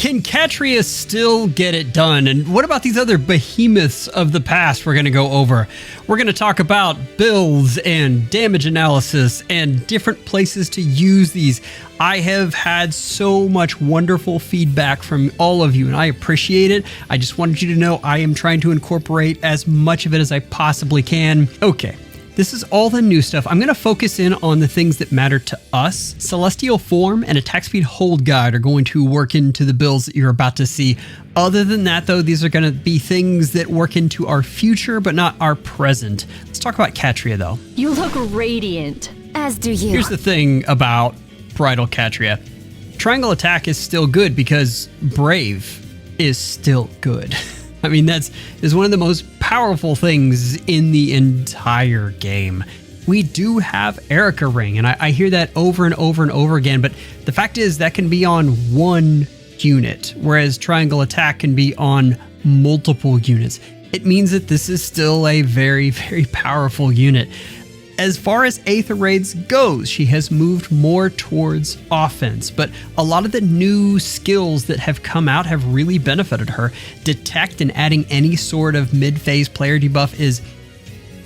Can Catria still get it done? And what about these other behemoths of the past we're going to go over? We're going to talk about builds and damage analysis and different places to use these. I have had so much wonderful feedback from all of you, and I appreciate it. I just wanted you to know I am trying to incorporate as much of it as I possibly can. Okay. This is all the new stuff. I'm going to focus in on the things that matter to us. Celestial Form and Attack Speed Hold Guide are going to work into the builds that you're about to see. Other than that, though, these are going to be things that work into our future, but not our present. Let's talk about Catria, though. You look radiant. As do you. Here's the thing about Bridal Catria. Triangle Attack is still good because Brave is still good. I mean, that is one of the most powerful things in the entire game. We do have Erica Ring, and I hear that over and over and over again, but the fact is that can be on one unit, whereas Triangle Attack can be on multiple units. It means that this is still a very, very powerful unit. As far as Aether Raids goes, she has moved more towards offense, but a lot of the new skills that have come out have really benefited her. Detect and adding any sort of mid-phase player debuff is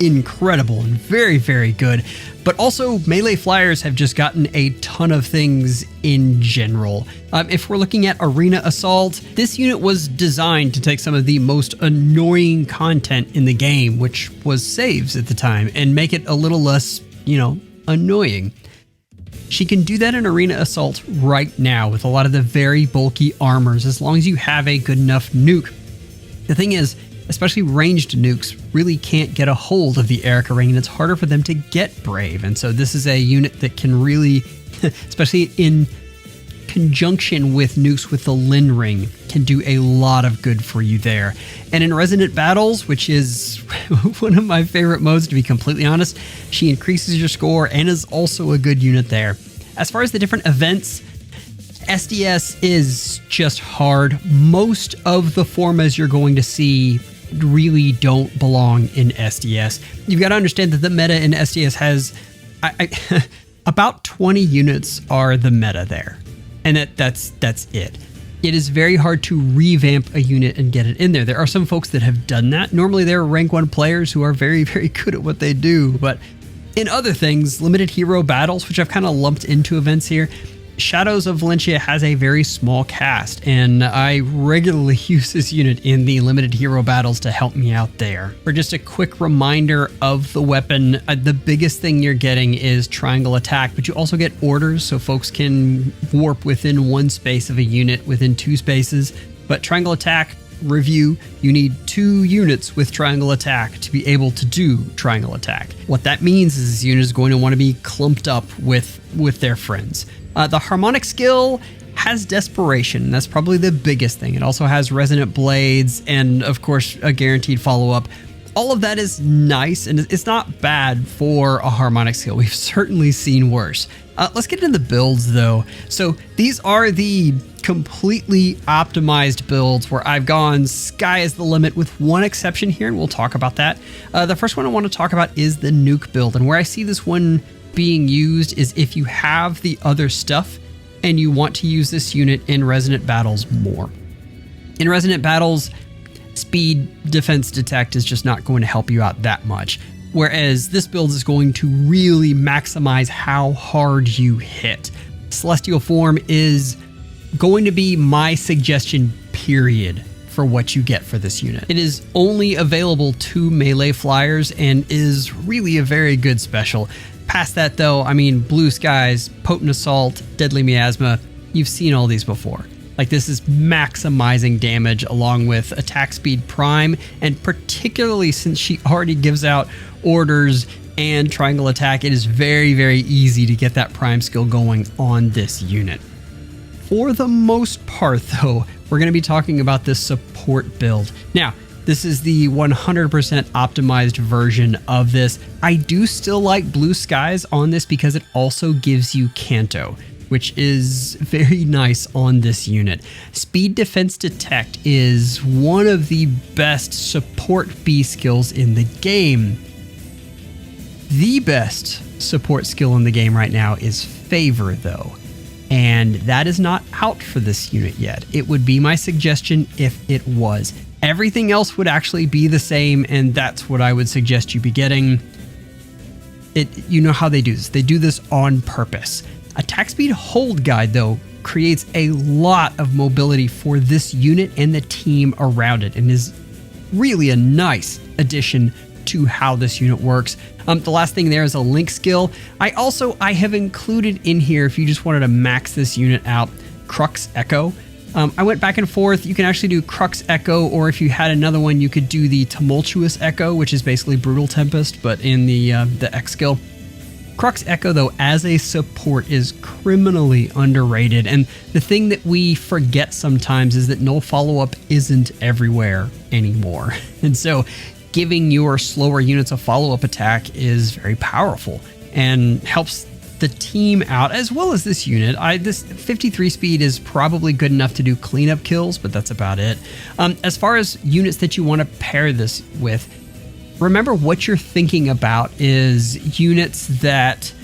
incredible and very, very good. But also, melee flyers have just gotten a ton of things in general. If we're looking at Arena Assault, this unit was designed to take some of the most annoying content in the game, which was saves at the time, and make it a little less, annoying. She can do that in Arena Assault right now with a lot of the very bulky armors, as long as you have a good enough nuke. The thing is, especially ranged nukes really can't get a hold of the Erica Ring, and it's harder for them to get Brave. And so this is a unit that can really, especially in conjunction with nukes with the Lin Ring, can do a lot of good for you there. And in Resonant Battles, which is one of my favorite modes, to be completely honest, she increases your score and is also a good unit there. As far as the different events, SDS is just hard. Most of the Formas you're going to see really don't belong in SDS. You've got to understand that the meta in SDS has about 20 units are the meta there, and that's it. It is very hard to revamp a unit and get it in there. There are some folks that have done that. Normally they're rank 1 players who are very, very good at what they do, but in other things, limited hero battles, which I've kind of lumped into events here, Shadows of Valencia has a very small cast, and I regularly use this unit in the limited hero battles to help me out there. For just a quick reminder of the weapon, the biggest thing you're getting is Triangle Attack, but you also get orders, so folks can warp within one space of a unit within 2 spaces. But Triangle Attack, review, you need 2 units with Triangle Attack to be able to do Triangle Attack. What that means is this unit is going to want to be clumped up with their friends. The Harmonic skill has Desperation. That's probably the biggest thing. It also has Resonant Blades and, of course, a guaranteed follow-up. All of that is nice, and it's not bad for a Harmonic skill. We've certainly seen worse. Let's get into the builds, though. So these are the completely optimized builds where I've gone sky is the limit with one exception here, and we'll talk about that. The first one I want to talk about is the nuke build, and where I see this one being used is if you have the other stuff and you want to use this unit in Resonant Battles more. In Resonant Battles, speed, defense, detect is just not going to help you out that much. Whereas this build is going to really maximize how hard you hit. Celestial Form is going to be my suggestion, period, for what you get for this unit. It is only available to melee flyers and is really a very good special. Past that, though, I mean, Blue Skies, Potent Assault, Deadly Miasma, you've seen all these before. Like, this is maximizing damage along with attack speed prime, and particularly since she already gives out orders and triangle attack, it is very, very easy to get that prime skill going on this unit. For the most part, though, we're going to be talking about this support build. Now, this is the 100% optimized version of this. I do still like Blue Skies on this because it also gives you Canto, which is very nice on this unit. Speed, Defense, Detect is one of the best support B skills in the game. The best support skill in the game right now is Favor, though. and that is not out for this unit yet. It would be my suggestion if it was. Everything else would actually be the same, and that's what I would suggest you be getting. You know how they do this. They do this on purpose. Attack speed hold guide, though, creates a lot of mobility for this unit and the team around it, and is really a nice addition to how this unit works. The last thing there is a link skill. I have included in here, if you just wanted to max this unit out, Crux Echo. I went back and forth. You can actually do Crux Echo, or if you had another one, you could do the Tumultuous Echo, which is basically Brutal Tempest, but in the X skill. Crux Echo, though, as a support is criminally underrated, and the thing that we forget sometimes is that null follow-up isn't everywhere anymore. And so giving your slower units a follow-up attack is very powerful and helps the team out, as well as this unit. This 53 speed is probably good enough to do cleanup kills, but that's about it. As far as units that you want to pair this with, remember what you're thinking about is units that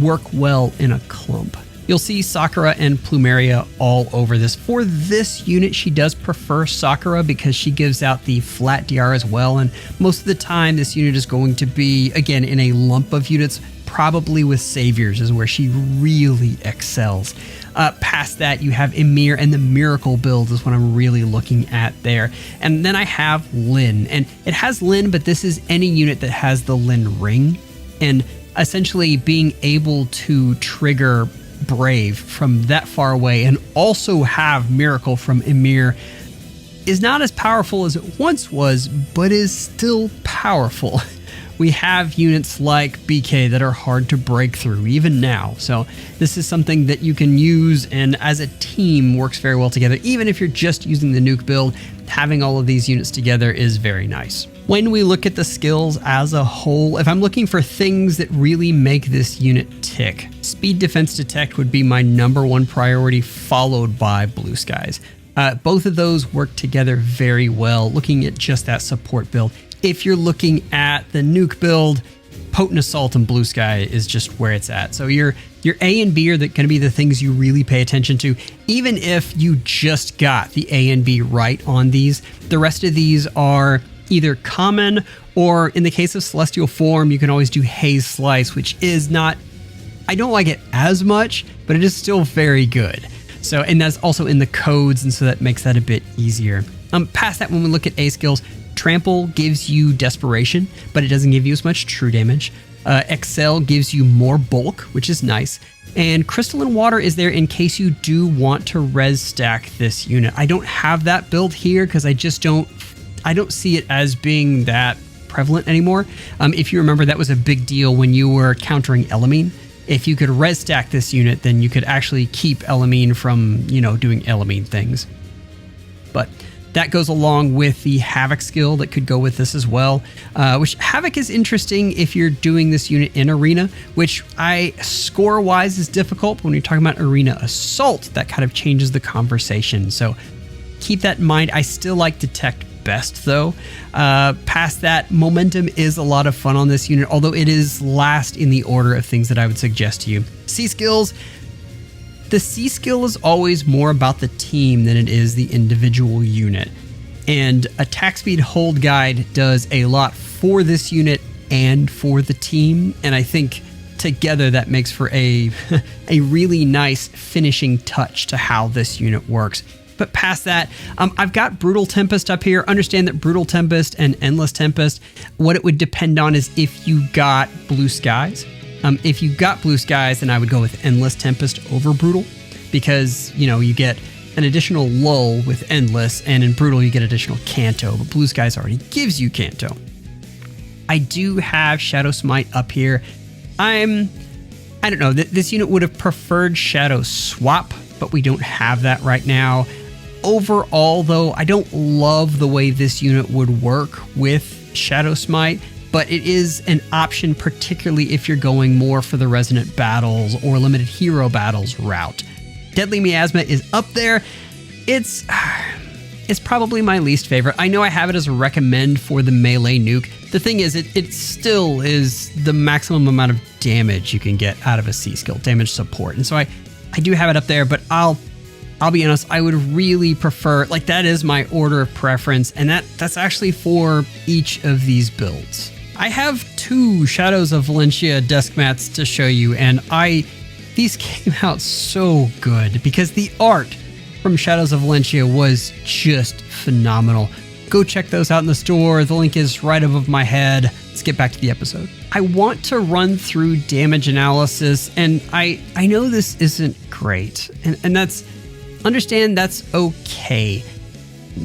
work well in a clump. You'll see Sakura and Plumeria all over this. For this unit, she does prefer Sakura because she gives out the flat DR as well, and most of the time this unit is going to be, again, in a lump of units, probably with Saviors is where she really excels. Past that, you have Emir, and the Miracle build is what I'm really looking at there. And then I have Lyn, and it has Lyn, but this is any unit that has the Lyn ring, and essentially being able to trigger Brave from that far away and also have Miracle from Emir is not as powerful as it once was, but is still powerful. We have units like BK that are hard to break through even now. So this is something that you can use, and as a team works very well together. Even if you're just using the nuke build, having all of these units together is very nice. When we look at the skills as a whole, if I'm looking for things that really make this unit tick, Speed, Defense, Detect would be my #1 priority, followed by Blue Skies. Both of those work together very well, looking at just that support build. If you're looking at the nuke build, Potent Assault and Blue Sky is just where it's at. So your A and B are going to be the things you really pay attention to. Even if you just got the A and B right on these, the rest of these are either common, or in the case of Celestial Form, you can always do Haze Slice, which is not, I don't like it as much, but it is still very good. So, and that's also in the codes, and so that makes that a bit easier. Past that, when we look at A skills, Trample gives you Desperation, but it doesn't give you as much true damage. Excel gives you more bulk, which is nice. And Crystalline Water is there in case you do want to res stack this unit. I don't have that build here because I don't see it as being that prevalent anymore. If you remember, that was a big deal when you were countering Elamine. If you could res stack this unit, then you could actually keep Elamine from, doing Elamine things. But that goes along with the Havoc skill that could go with this as well, which Havoc is interesting if you're doing this unit in Arena, which score-wise is difficult, but when you're talking about Arena Assault, that kind of changes the conversation. So keep that in mind. I still like Detect best, though. Past that, Momentum is a lot of fun on this unit, although it is last in the order of things that I would suggest to you. C skills. The C skill is always more about the team than it is the individual unit. And Attack Speed Hold Guide does a lot for this unit and for the team. And I think together that makes for a really nice finishing touch to how this unit works. But past that, I've got Brutal Tempest up here. Understand that Brutal Tempest and Endless Tempest, what it would depend on is if you got Blue Skies. If you got Blue Skies, then I would go with Endless Tempest over Brutal, because, you get an additional lull with Endless, and in Brutal you get additional Canto, but Blue Skies already gives you Canto. I do have Shadow Smite up here. I don't know, this unit would have preferred Shadow Swap, but we don't have that right now. Overall, though, I don't love the way this unit would work with Shadow Smite, but it is an option, particularly if you're going more for the Resonant Battles or Limited Hero Battles route. Deadly Miasma is up there. It's probably my least favorite. I know I have it as a recommend for the melee nuke. The thing is, it still is the maximum amount of damage you can get out of a C skill, damage support. And so I do have it up there, but I'll be honest, I would really prefer, like, that is my order of preference, and that's actually for each of these builds. I have 2 Shadows of Valencia desk mats to show you, and these came out so good because the art from Shadows of Valencia was just phenomenal. Go check those out in the store. The link is right above my head. Let's get back to the episode. I want to run through damage analysis, and I know this isn't great, and understand that's okay.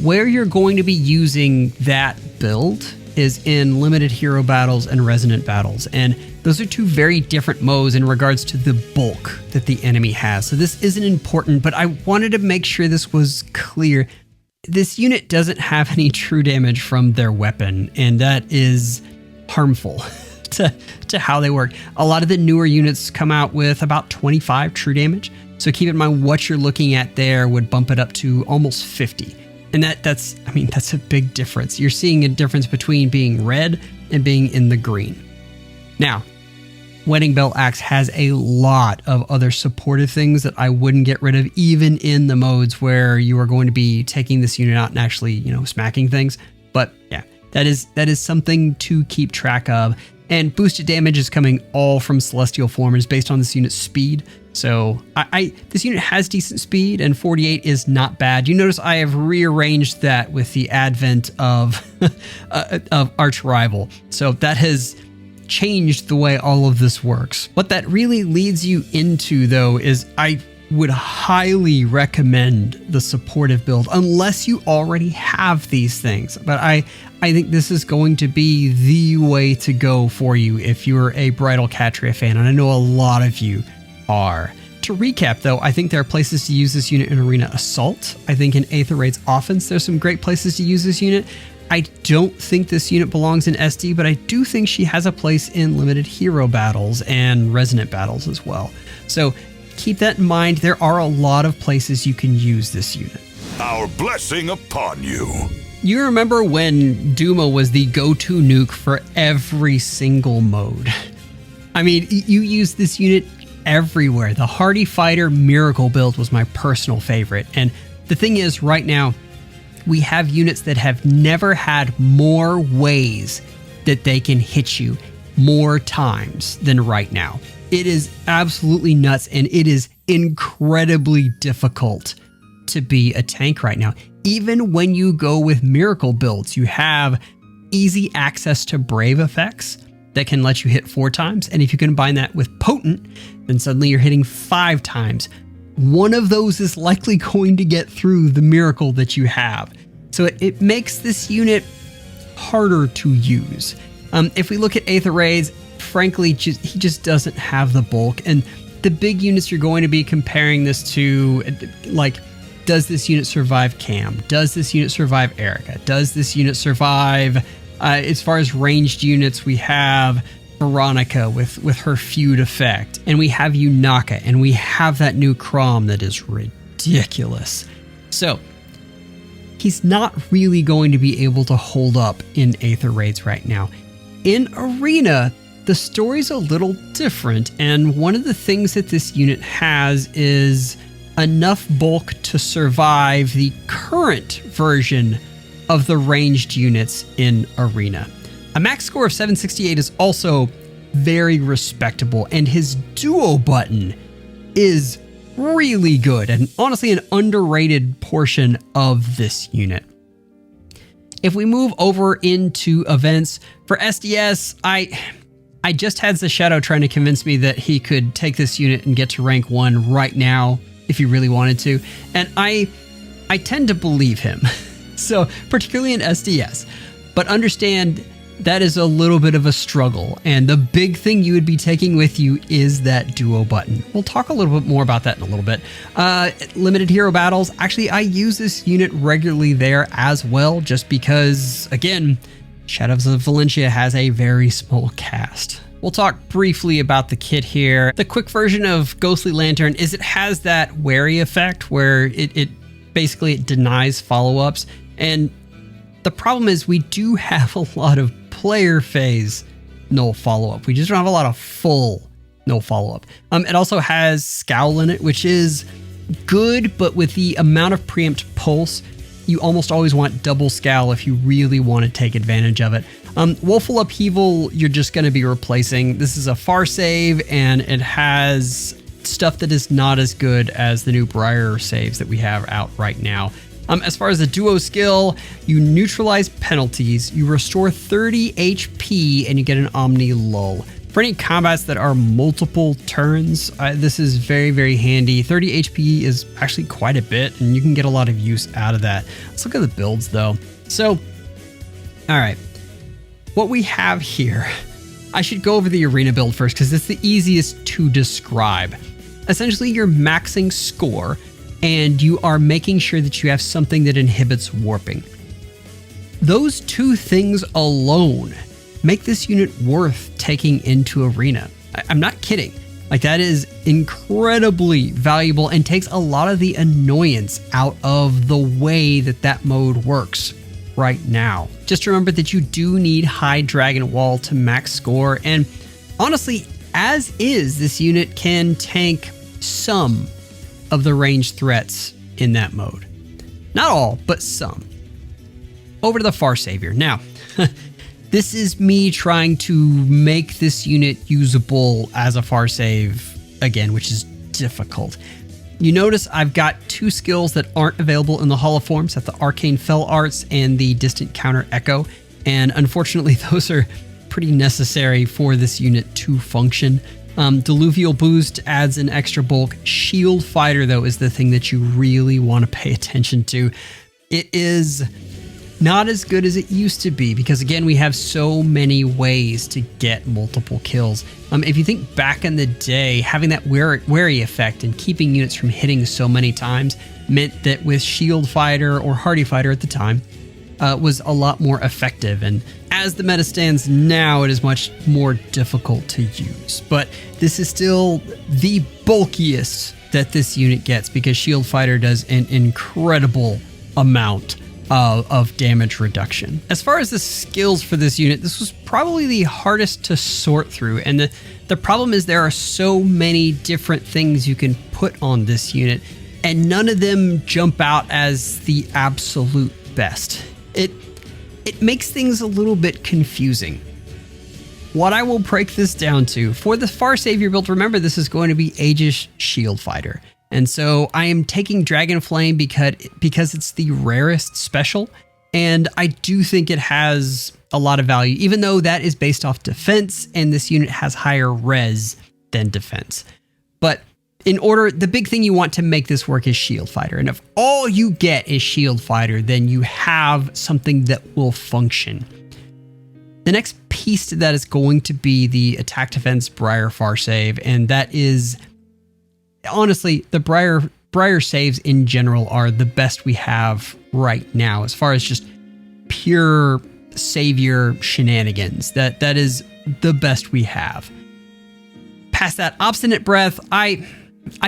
Where you're going to be using that build is in limited hero battles and resonant battles, and those are 2 very different modes in regards to the bulk that the enemy has. So this isn't important, but I wanted to make sure this was clear. This unit doesn't have any true damage from their weapon, and that is harmful to how they work. A lot of the newer units come out with about 25 true damage, so keep in mind what you're looking at there would bump it up to almost 50. And that's a big difference. You're seeing a difference between being red and being in the green. Now, Wedding Bell Axe has a lot of other supportive things that I wouldn't get rid of, even in the modes where you are going to be taking this unit out and actually, smacking things. But yeah, that is something to keep track of. And boosted damage is coming all from Celestial Formers based on this unit's speed. So this unit has decent speed, and 48 is not bad. You notice I have rearranged that with the advent of Arch Rival. So that has changed the way all of this works. What that really leads you into, though, is I would highly recommend the supportive build unless you already have these things. But I think this is going to be the way to go for you if you're a Bridal Catria fan, and I know a lot of you are. To recap, though, I think there are places to use this unit in Arena Assault. I think in Aether Raids Offense, there's some great places to use this unit. I don't think this unit belongs in SD, but I do think she has a place in limited hero battles and resonant battles as well. So keep that in mind. There are a lot of places you can use this unit. Our blessing upon you. You remember when Duma was the go-to nuke for every single mode. I mean, you use this unit everywhere. The Hardy Fighter Miracle build was my personal favorite. And the thing is, right now, we have units that have never had more ways that they can hit you more times than right now. It is absolutely nuts, and it is incredibly difficult to be a tank right now. Even when you go with Miracle builds, you have easy access to Brave effects that can let you hit 4 times. And if you combine that with Potent, then suddenly you're hitting 5 times. One of those is likely going to get through the Miracle that you have. So it makes this unit harder to use. If we look at Aether Raids, frankly, he just doesn't have the bulk. And the big units you're going to be comparing this to, like, does this unit survive Cam? Does this unit survive Erica? Does this unit survive... as far as ranged units, we have Veronica with her feud effect, and we have Unaka, and we have that new Crom that is ridiculous. So he's not really going to be able to hold up in Aether Raids right now. In Arena, the story's a little different, and one of the things that this unit has is enough bulk to survive the current version of the ranged units in Arena. A max score of 768 is also very respectable, and his duo button is really good, and honestly an underrated portion of this unit. If we move over into events, for SDS, I just had the Shadow trying to convince me that he could take this unit and get to rank 1 right now if he really wanted to, and I tend to believe him. So, particularly in SDS. But understand that is a little bit of a struggle, and the big thing you would be taking with you is that duo button. We'll talk a little bit more about that in a little bit. Limited hero battles. Actually, I use this unit regularly there as well, just because, again, Shadows of Valencia has a very small cast. We'll talk briefly about the kit here. The quick version of Ghostly Lantern is it has that wary effect where it basically denies follow-ups. And the problem is we do have a lot of player phase null follow-up. We just don't have a lot of full no follow-up. It also has Scowl in it, which is good, but with the amount of preempt pulse, you almost always want double Scowl if you really want to take advantage of it. Woeful Upheaval, you're just going to be replacing. This is a far save, and it has stuff that is not as good as the new Briar saves that we have out right now. As far as the duo skill, you neutralize penalties, you restore 30 HP, and you get an Omni Lull. For any combats that are multiple turns, this is very, very handy. 30 HP is actually quite a bit, and you can get a lot of use out of that. Let's look at the builds, though. So, all right. What we have here, I should go over the arena build first, because it's the easiest to describe. Essentially, you're maxing score, and you are making sure that you have something that inhibits warping. Those two things alone make this unit worth taking into arena. I'm not kidding. Like, that is incredibly valuable and takes a lot of the annoyance out of the way that that mode works right now. Just remember that you do need high Dragon Wall to max score, and honestly, as is, this unit can tank some of the ranged threats in that mode. Not all, but some. Over to the Far Savior. Now, this is me trying to make this unit usable as a Far Save again, which is difficult. You notice I've got two skills that aren't available in the Hall of Forms, that's the Arcane Fel Arts and the Distant Counter Echo, and unfortunately those are pretty necessary for this unit to function. Diluvial Boost adds an extra bulk. Shield Fighter, though, is the thing that you really want to pay attention to. It is not as good as it used to be because, again, we have so many ways to get multiple kills. If you think back in the day, having that wary effect and keeping units from hitting so many times meant that with Shield Fighter or Hardy Fighter at the time, was a lot more effective. And as the meta stands now, it is much more difficult to use. But this is still the bulkiest that this unit gets because Shield Fighter does an incredible amount of damage reduction. As far as the skills for this unit, this was probably the hardest to sort through. And the problem is there are so many different things you can put on this unit, and none of them jump out as the absolute best. It makes things a little bit confusing. What I will break this down to, for the Far Savior build, remember this is going to be Aegis Shield Fighter. And so I am taking Dragon Flame because it's the rarest special, and I do think it has a lot of value, even though that is based off defense, and this unit has higher res than defense. But the big thing you want to make this work is Shield Fighter. And if all you get is Shield Fighter, then you have something that will function. The next piece to that is going to be the Attack Defense Briar Far Save. And that is, honestly, the Briar saves in general are the best we have right now, as far as just pure savior shenanigans. That is the best we have. Past that, Obstinate Breath, I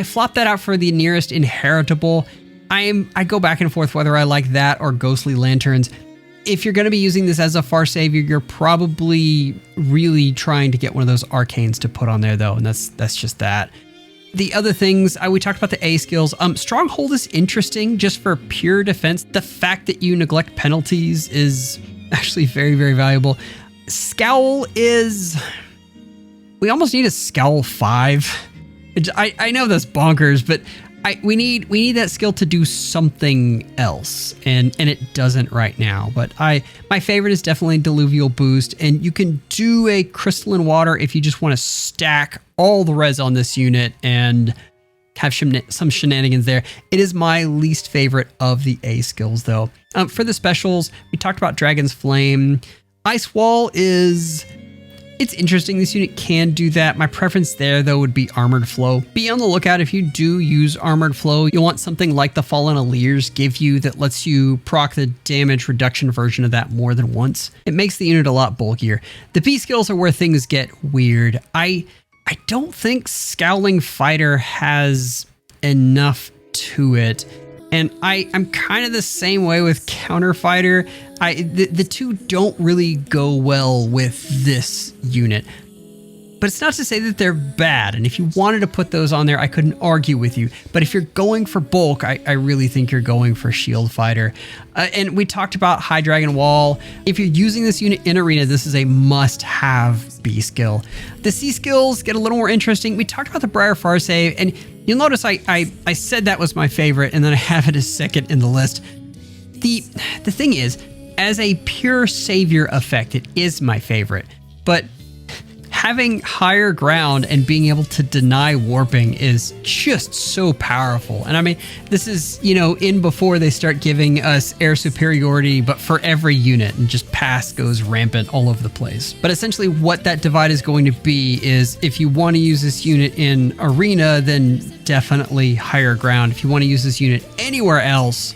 flop that out for the nearest inheritable. I go back and forth whether I like that or Ghostly Lanterns. If you're going to be using this as a Far Savior, you're probably really trying to get one of those arcanes to put on there, though, and that's just that. The other things, we talked about the A skills. Stronghold is interesting just for pure defense. The fact that you neglect penalties is actually very, very valuable. Scowl is... we almost need a Scowl 5. I know that's bonkers, but we need that skill to do something else, and it doesn't right now. But my favorite is definitely Diluvial Boost, and you can do a Crystalline Water if you just want to stack all the res on this unit and have some shenanigans there. It is my least favorite of the A skills, though. For the specials, we talked about Dragon's Flame. Ice Wall is... it's interesting. This unit can do that. My preference there, though, would be Armored Flow. Be on the lookout if you do use Armored Flow. You'll want something like the Fallen Alliers give you that lets you proc the damage reduction version of that more than once. It makes the unit a lot bulkier. The B skills are where things get weird. I don't think Scowling Fighter has enough to it. And I'm kind of the same way with Counter Fighter. The two don't really go well with this unit. But it's not to say that they're bad. And if you wanted to put those on there, I couldn't argue with you. But if you're going for bulk, I really think you're going for Shield Fighter. And we talked about High Dragon Wall. If you're using this unit in Arena, this is a must-have B skill. The C skills get a little more interesting. We talked about the Briar Far Save, and you'll notice I said that was my favorite, and then I have it as second in the list. The thing is, as a pure savior effect, it is my favorite. But having higher ground and being able to deny warping is just so powerful. And I mean, this is, in before they start giving us air superiority, but for every unit, and just pass goes rampant all over the place. But essentially what that divide is going to be is, if you want to use this unit in Arena, then definitely higher ground. If you want to use this unit anywhere else,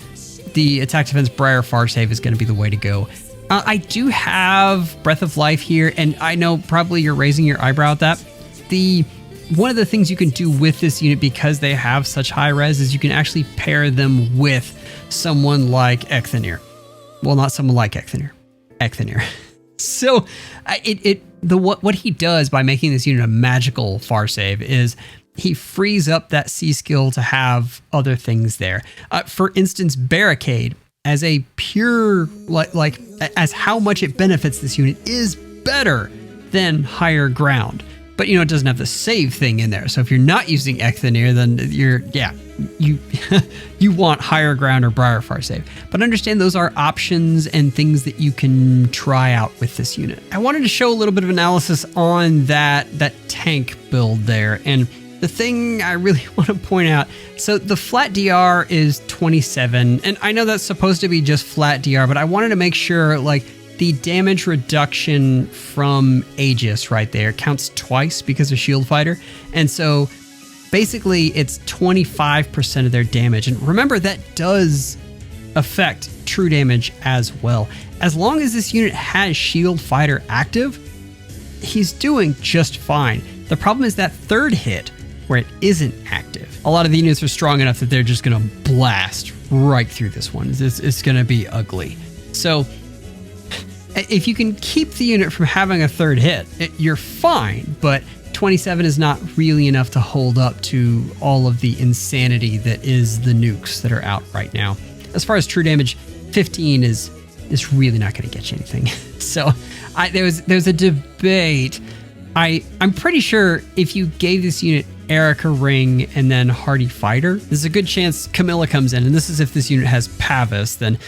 the attack defense Briar Far Save is going to be the way to go. I do have Breath of Life here, and I know probably you're raising your eyebrow at that. One of the things you can do with this unit, because they have such high res, is you can actually pair them with someone like Ecthenir. Well, not someone like Ecthenir. Ecthenir. So what he does by making this unit a magical Far Save is he frees up that C skill to have other things there. For instance, Barricade, as a pure, as how much it benefits this unit, is better than higher ground. But, it doesn't have the save thing in there. So if you're not using Ecthenir, then you want higher ground or Briar Far Save. But understand those are options and things that you can try out with this unit. I wanted to show a little bit of analysis on that tank build there. And the thing I really want to point out, so the flat DR is 27, and I know that's supposed to be just flat DR, but I wanted to make sure, the damage reduction from Aegis right there counts twice because of Shield Fighter, and so basically it's 25% of their damage. And remember, that does affect true damage as well. As long as this unit has Shield Fighter active, he's doing just fine. The problem is that third hit, where it isn't active. A lot of the units are strong enough that they're just going to blast right through this one. It's going to be ugly. So if you can keep the unit from having a third hit, you're fine, but 27 is not really enough to hold up to all of the insanity that is the nukes that are out right now. As far as true damage, 15 is really not going to get you anything. So there's a debate. I'm pretty sure if you gave this unit Erica Ring and then Hardy Fighter, there's a good chance Camilla comes in, and this is if this unit has Pavis, then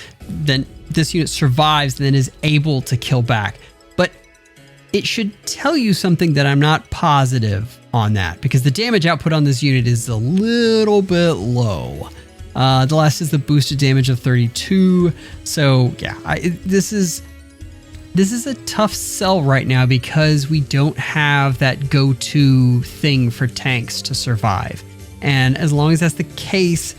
this unit survives and then is able to kill back. But it should tell you something that I'm not positive on that, because the damage output on this unit is a little bit low. The last is the boosted damage of 32. So yeah, this is a tough sell right now because we don't have that go-to thing for tanks to survive. And as long as that's the case,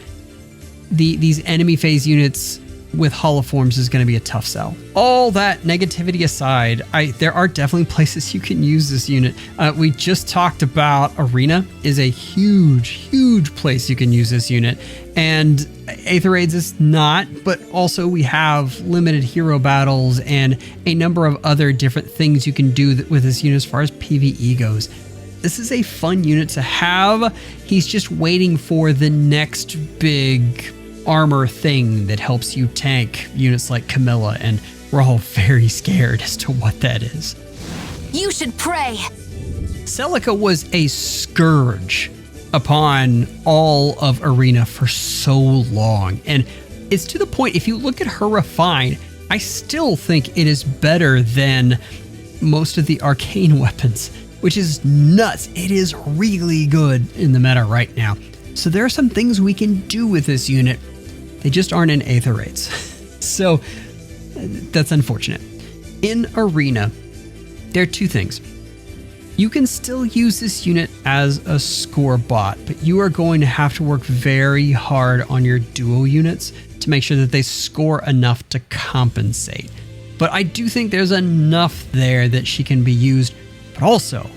these enemy phase units with holoforms is going to be a tough sell. All that negativity aside, there are definitely places you can use this unit. We just talked about Arena is a huge place you can use this unit. And Aether Raids is not, but also we have limited hero battles and a number of other different things you can do with this unit as far as PvE goes. This is a fun unit to have. He's just waiting for the next big armor thing that helps you tank units like Camilla, and we're all very scared as to what that is. You should pray. Celica was a scourge upon all of Arena for so long, and it's to the point, if you look at her refine, I still think it is better than most of the arcane weapons, which is nuts. It is really good in the meta right now. So there are some things we can do with this unit. They just aren't in Aether Raids. So that's unfortunate. In Arena, there are two things. You can still use this unit as a score bot, but you are going to have to work very hard on your duo units to make sure that they score enough to compensate. But I do think there's enough there that she can be used. But also,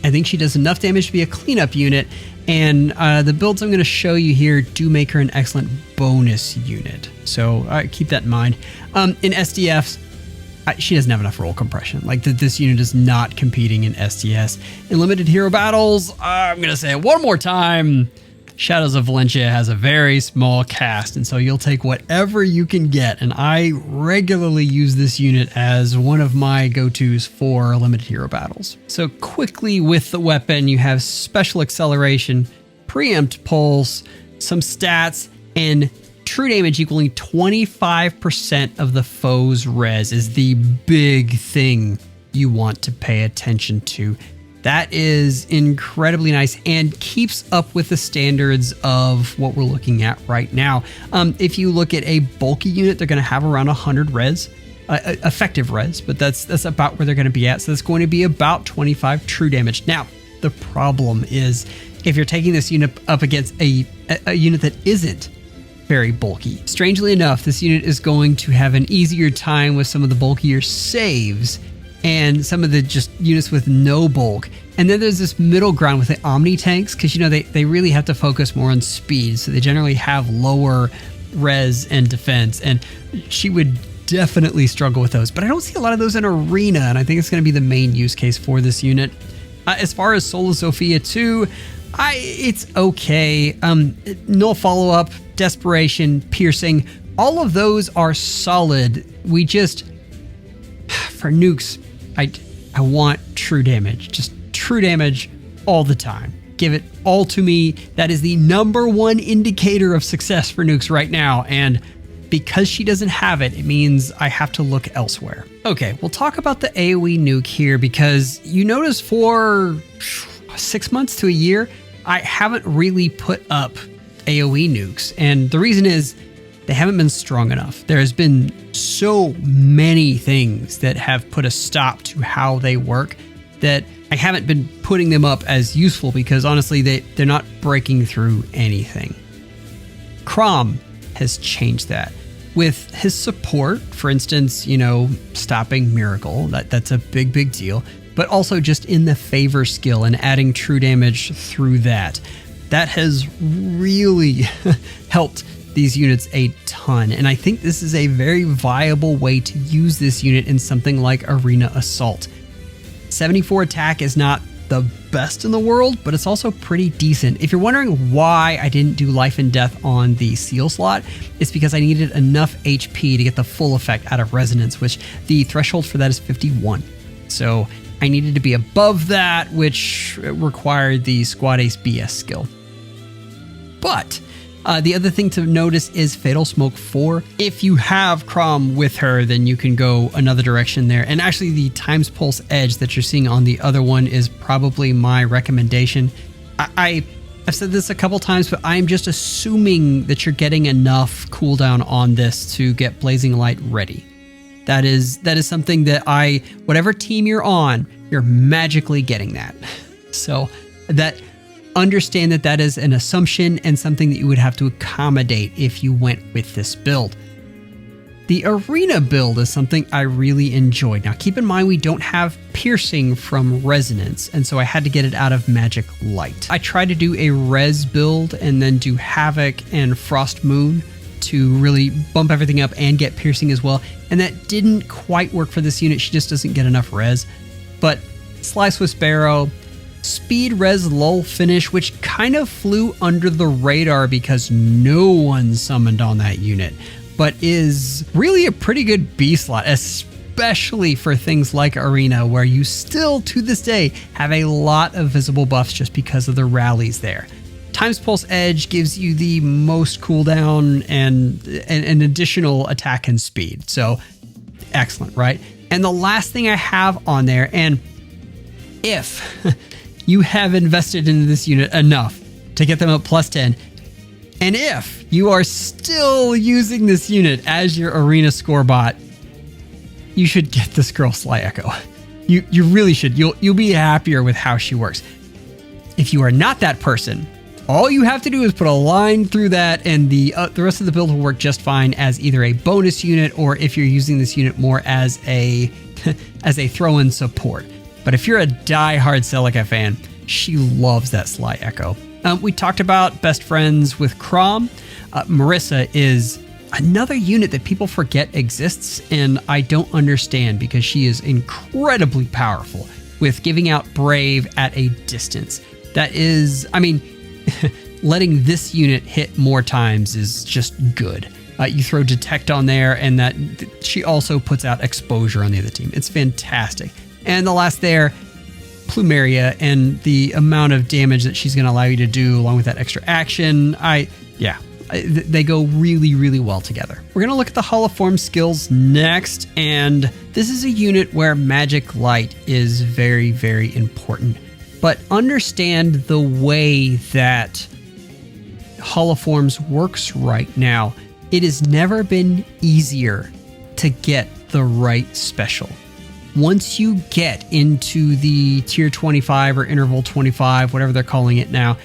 I think she does enough damage to be a cleanup unit, and the builds I'm going to show you here do make her an excellent bonus unit. So keep that in mind. In SDFs, she doesn't have enough roll compression. Like this unit is not competing in STS. In limited hero battles, I'm going to say it one more time. Shadows of Valencia has a very small cast, and so you'll take whatever you can get. And I regularly use this unit as one of my go-tos for limited hero battles. So quickly with the weapon, you have special acceleration, preempt pulse, some stats, and true damage equaling 25% of the foe's res is the big thing you want to pay attention to. That is incredibly nice and keeps up with the standards of what we're looking at right now. If you look at a bulky unit, they're going to have around 100 res, effective res, but that's about where they're going to be at. So it's going to be about 25 true damage. Now, the problem is if you're taking this unit up against a unit that isn't very bulky. Strangely enough, this unit is going to have an easier time with some of the bulkier saves and some of the just units with no bulk. And then there's this middle ground with the Omni tanks, because they really have to focus more on speed, so they generally have lower res and defense, and she would definitely struggle with those. But I don't see a lot of those in Arena, and I think it's going to be the main use case for this unit. As far as Soul of Sophia 2, it's okay. No follow-up, Desperation, Piercing, all of those are solid. We just, for nukes, I want true damage. Just true damage all the time. Give it all to me. That is the #1 indicator of success for nukes right now. And because she doesn't have it, it means I have to look elsewhere. Okay, we'll talk about the AoE nuke here, because you notice for 6 months to a year, I haven't really put up AoE nukes. And the reason is they haven't been strong enough. There has been so many things that have put a stop to how they work that I haven't been putting them up as useful, because honestly, they're not breaking through anything. Crom has changed that. With his support, for instance, stopping Miracle, that's a big deal, but also just in the favor skill and adding true damage through that. That has really helped these units a ton, and I think this is a very viable way to use this unit in something like Arena Assault. 74 attack is not the best in the world, but it's also pretty decent. If you're wondering why I didn't do Life and Death on the Seal slot, it's because I needed enough HP to get the full effect out of Resonance, which the threshold for that is 51. So I needed to be above that, which required the Squad Ace BS skill. But the other thing to notice is Fatal Smoke 4. If you have Crom with her, then you can go another direction there. And actually, the Times Pulse Edge that you're seeing on the other one is probably my recommendation. I've said this a couple times, but I'm just assuming that you're getting enough cooldown on this to get Blazing Light ready. That is something that whatever team you're on, you're magically getting that. So understand that is an assumption and something that you would have to accommodate if you went with this build. The Arena build is something I really enjoyed. Now keep in mind we don't have Piercing from Resonance, and so I had to get it out of Magic Light. I tried to do a Res build and then do Havoc and Frost Moon to really bump everything up and get Piercing as well, and that didn't quite work for this unit. She just doesn't get enough res. But Slice with Sparrow, Speed Res Lull Finish, which kind of flew under the radar because no one summoned on that unit, but is really a pretty good B slot, especially for things like Arena, where you still, to this day, have a lot of visible buffs just because of the rallies there. Times Pulse Edge gives you the most cooldown and an additional attack and speed. So excellent, right? And the last thing I have on there, and if you have invested into this unit enough to get them up +10, and if you are still using this unit as your Arena score bot, you should get this girl Sly Echo. You really should. You'll be happier with how she works. If you are not that person, all you have to do is put a line through that, and the rest of the build will work just fine as either a bonus unit, or if you're using this unit more as a throw-in support. But if you're a die-hard Celica fan, she loves that Sly Echo. We talked about best friends with Crom. Marissa is another unit that people forget exists, and I don't understand because she is incredibly powerful with giving out Brave at a distance. That is, I mean, letting this unit hit more times is just good. You throw Detect on there, and that she also puts out Exposure on the other team. It's fantastic. And the last there, Plumeria, and the amount of damage that she's going to allow you to do along with that extra action. They go really, really well together. We're going to look at the HoF skills next, and this is a unit where Magic Light is very, very important. But understand the way that Holoforms works right now. It has never been easier to get the right special. Once you get into the tier 25 or interval 25, whatever they're calling it now,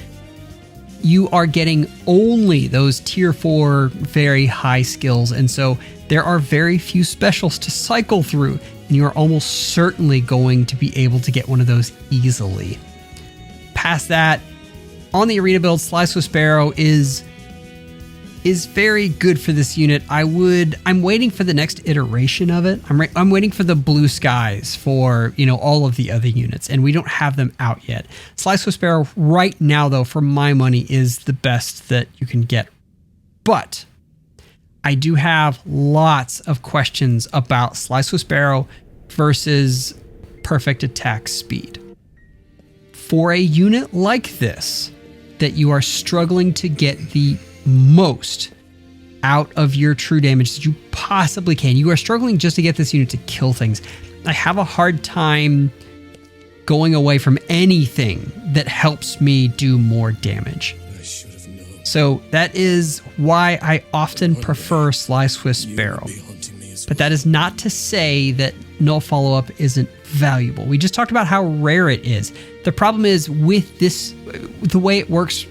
you are getting only those tier 4 very high skills. And so there are very few specials to cycle through, and you are almost certainly going to be able to get one of those easily. Past that, on the arena build, Slice with Sparrow is very good for this unit. I'm waiting for the next iteration of it. I'm waiting for the blue skies for, all of the other units, and we don't have them out yet. Slice with Sparrow right now, though, for my money, is the best that you can get. But I do have lots of questions about Slice with Sparrow versus Perfect Attack Speed. For a unit like this, that you are struggling to get the most out of your true damage that you possibly can. You are struggling just to get this unit to kill things. I have a hard time going away from anything that helps me do more damage. So that is why I often prefer Slice with Sparrow. But that is not to say that no follow-up isn't valuable. We just talked about how rare it is. The problem is with this, the way it works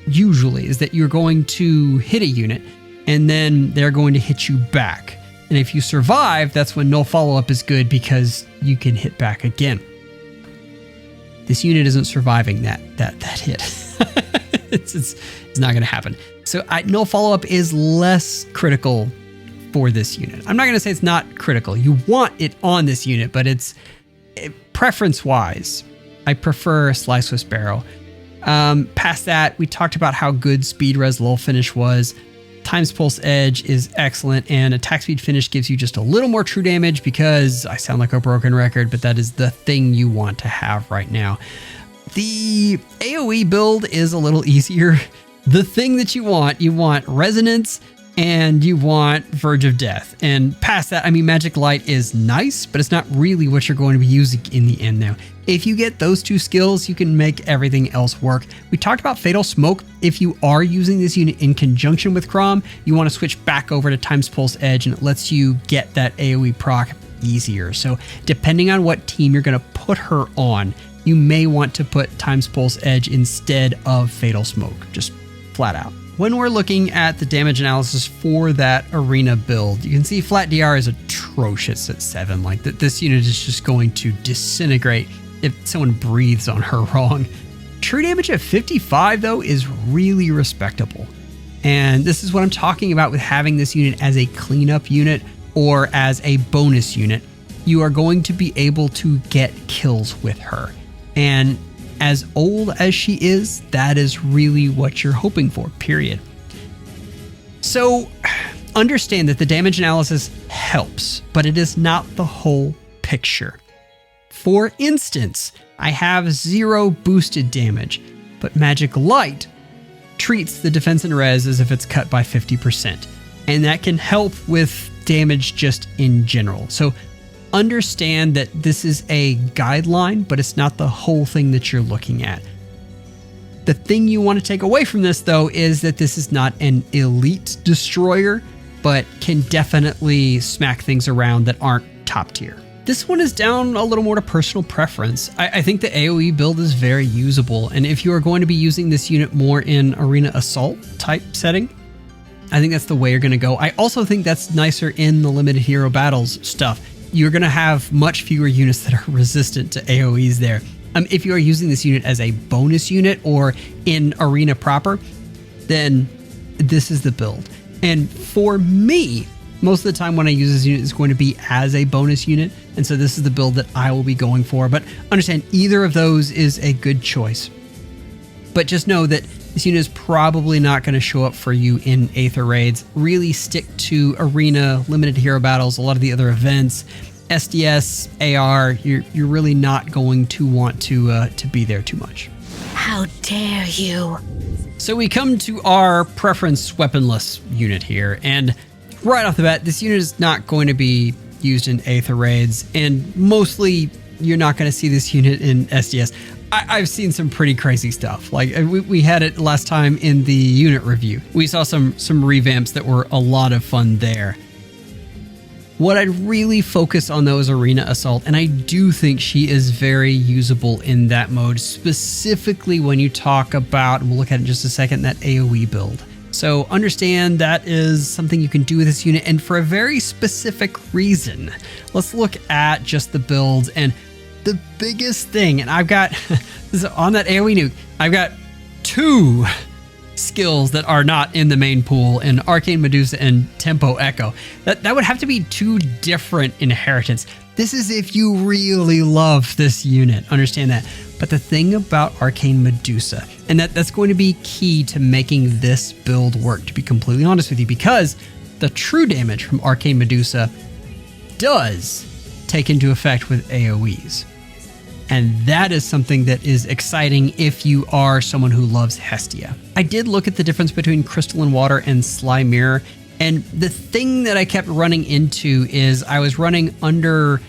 usually is that you're going to hit a unit and then they're going to hit you back. And if you survive, that's when no follow-up is good because you can hit back again. This unit isn't surviving that hit. it's not going to happen. So no follow-up is less critical for this unit. I'm not going to say it's not critical. You want it on this unit, but preference-wise, I prefer Slice with Sparrow. Past that, we talked about how good Speed Res Lull Finish was. Times Pulse Edge is excellent, and Attack Speed Finish gives you just a little more true damage because I sound like a broken record, but that is the thing you want to have right now. The AoE build is a little easier. The thing that you want Resonance, and you want Verge of Death. And past that, I mean, Magic Light is nice, but it's not really what you're going to be using in the end now. If you get those two skills, you can make everything else work. We talked about Fatal Smoke. If you are using this unit in conjunction with Chrom, you want to switch back over to Times Pulse Edge, and it lets you get that AoE proc easier. So depending on what team you're going to put her on, you may want to put Times Pulse Edge instead of Fatal Smoke, just flat out. When we're looking at the damage analysis for that arena build, you can see flat DR is atrocious at 7. Like this unit is just going to disintegrate if someone breathes on her wrong. True damage at 55 though is really respectable. And this is what I'm talking about with having this unit as a cleanup unit or as a bonus unit. You are going to be able to get kills with her. And as old as she is, that is really what you're hoping for, period. So understand that the damage analysis helps, but it is not the whole picture. For instance, I have 0 boosted damage, but Magic Light treats the defense and res as if it's cut by 50%, and that can help with damage just in general. So understand that this is a guideline, but it's not the whole thing that you're looking at. The thing you want to take away from this, though, is that this is not an elite destroyer, but can definitely smack things around that aren't top tier. This one is down a little more to personal preference. I think the AoE build is very usable, and if you are going to be using this unit more in Arena Assault type setting, I think that's the way you're going to go. I also think that's nicer in the limited hero battles stuff. You're going to have much fewer units that are resistant to AoEs there. If you are using this unit as a bonus unit or in Arena proper, then this is the build. And for me, most of the time when I use this unit, it's going to be as a bonus unit. And so this is the build that I will be going for. But understand, either of those is a good choice. But just know that this unit is probably not going to show up for you in Aether Raids. Really stick to Arena, Limited Hero Battles, a lot of the other events. SDS, AR, you're really not going to want to be there too much. How dare you? So we come to our preference weaponless unit here, and right off the bat, this unit is not going to be used in Aether Raids, and mostly you're not going to see this unit in SDS. I've seen some pretty crazy stuff. Like we had it last time in the unit review. We saw some revamps that were a lot of fun there. What I'd really focus on though is Arena Assault, and I do think she is very usable in that mode, specifically when you talk about, and we'll look at it in just a second, that AoE build. So understand that is something you can do with this unit, and for a very specific reason. Let's look at just the builds, and the biggest thing, and I've got, this is on that AoE nuke, I've got 2 skills that are not in the main pool, in Arcane Medusa and Tempo Echo. That would have to be 2 different inheritance. This is if you really love this unit, understand that. But the thing about Arcane Medusa, and that's going to be key to making this build work, to be completely honest with you, because the true damage from Arcane Medusa does take into effect with AoEs. And that is something that is exciting if you are someone who loves Hestia. I did look at the difference between Crystalline Water and Sly Mirror, and the thing that I kept running into is I was running under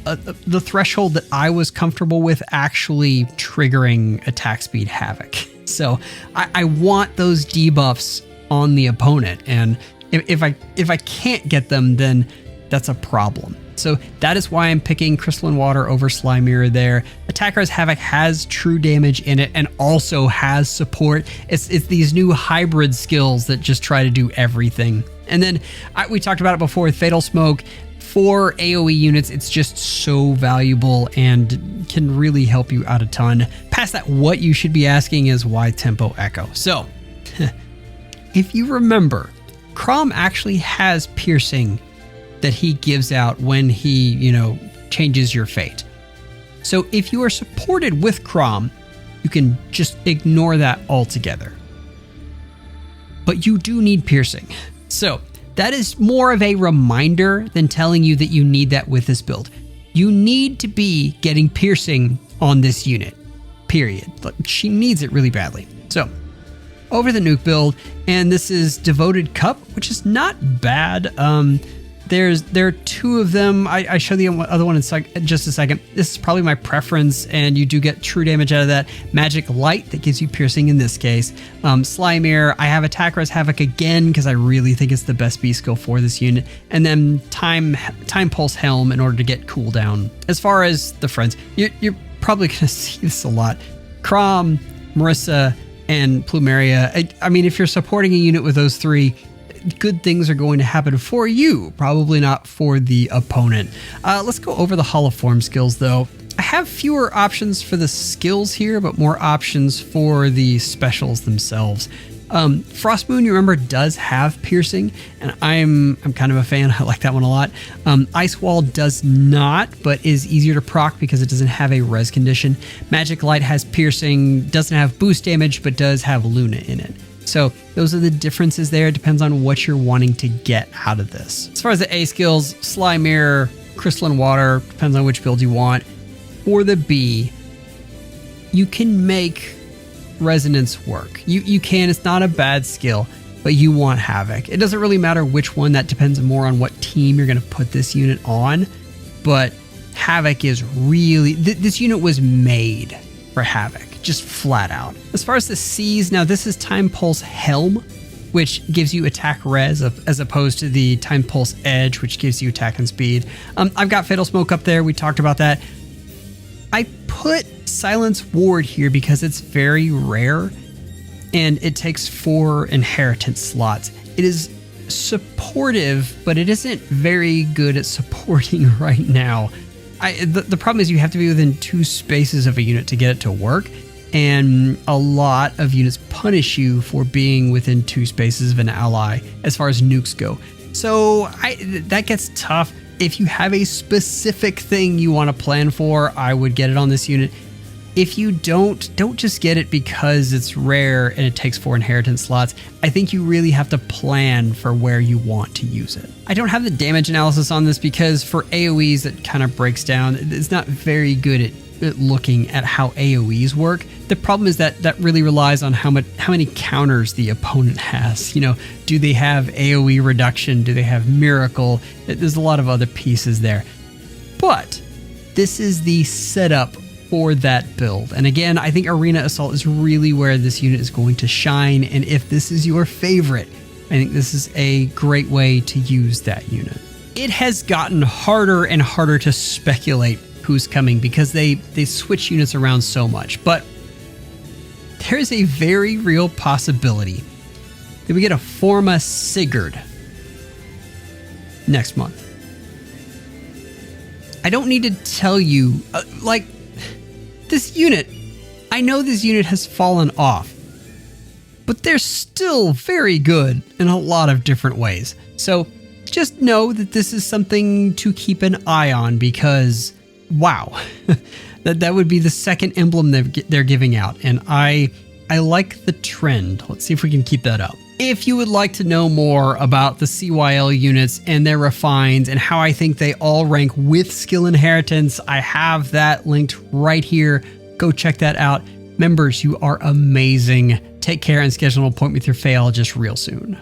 the threshold that I was comfortable with actually triggering attack speed havoc. So I want those debuffs on the opponent, and if I can't get them, then that's a problem. So that is why I'm picking Crystalline Water over Sly Mirror there. Attack Res Havoc has true damage in it and also has support. It's these new hybrid skills that just try to do everything. And then we talked about it before with Fatal Smoke. For AoE units, it's just so valuable and can really help you out a ton. Past that, what you should be asking is why Tempo Echo. So, if you remember, Crom actually has piercing that he gives out when he, changes your fate. So if you are supported with Crom, you can just ignore that altogether. But you do need piercing. So that is more of a reminder than telling you that you need that with this build. You need to be getting piercing on this unit, period. She needs it really badly. So over the nuke build, and this is Devoted Cup, which is not bad. There are 2 of them. I show the other one in just a second. This is probably my preference, and you do get true damage out of that. Magic Light that gives you piercing in this case. Sly Mirror, I have Attack Res Havoc again because I really think it's the best B skill for this unit. And then Time Pulse Helm in order to get cooldown. As far as the friends, you're probably going to see this a lot. Crom, Marissa, and Plumeria. I mean, if you're supporting a unit with those 3, good things are going to happen for you, probably not for the opponent. Let's go over the Hall of Form skills though. I have fewer options for the skills here, but more options for the specials themselves. Frost Moon, you remember, does have piercing, and I'm kind of a fan. I like that one a lot. Ice Wall does not, but is easier to proc because it doesn't have a res condition. Magic Light has piercing, doesn't have boost damage, but does have Luna in it. So those are the differences there. It depends on what you're wanting to get out of this. As far as the A skills, Sly Mirror, Crystalline Water, depends on which build you want. For the B, you can make Resonance work. You can, it's not a bad skill, but you want Havoc. It doesn't really matter which one, that depends more on what team you're going to put this unit on, but Havoc is really, this unit was made for Havoc. Just flat out. As far as the C's, now this is Time Pulse Helm, which gives you attack res as opposed to the Time Pulse Edge, which gives you attack and speed. I've got Fatal Smoke up there. We talked about that. I put Silence Ward here because it's very rare and it takes 4 inheritance slots. It is supportive, but it isn't very good at supporting right now. The problem is you have to be within 2 spaces of a unit to get it to work. and a lot of units punish you for being within 2 spaces of an ally as far as nukes go. So that gets tough. If you have a specific thing you want to plan for, I would get it on this unit. If you don't just get it because it's rare and it takes 4 inheritance slots. I think you really have to plan for where you want to use it. I don't have the damage analysis on this because for AoEs it kind of breaks down. It's not very good at looking at how AoEs work. The problem is that really relies on how many counters the opponent has. You know, do they have AoE reduction? Do they have miracle? There's a lot of other pieces there. But this is the setup for that build. And again, I think Arena Assault is really where this unit is going to shine. And if this is your favorite, I think this is a great way to use that unit. It has gotten harder and harder to speculate who's coming because they switch units around so much. But there's a very real possibility that we get a Forma Sigurd next month. I don't need to tell you, this unit, I know this unit has fallen off, but they're still very good in a lot of different ways. So just know that this is something to keep an eye on because, wow, that would be the second emblem they're giving out. And I like the trend. Let's see if we can keep that up. If you would like to know more about the CYL units and their refines and how I think they all rank with skill inheritance, I have that linked right here. Go check that out. Members, you are amazing. Take care and schedule an appointment with your FEHologist real soon.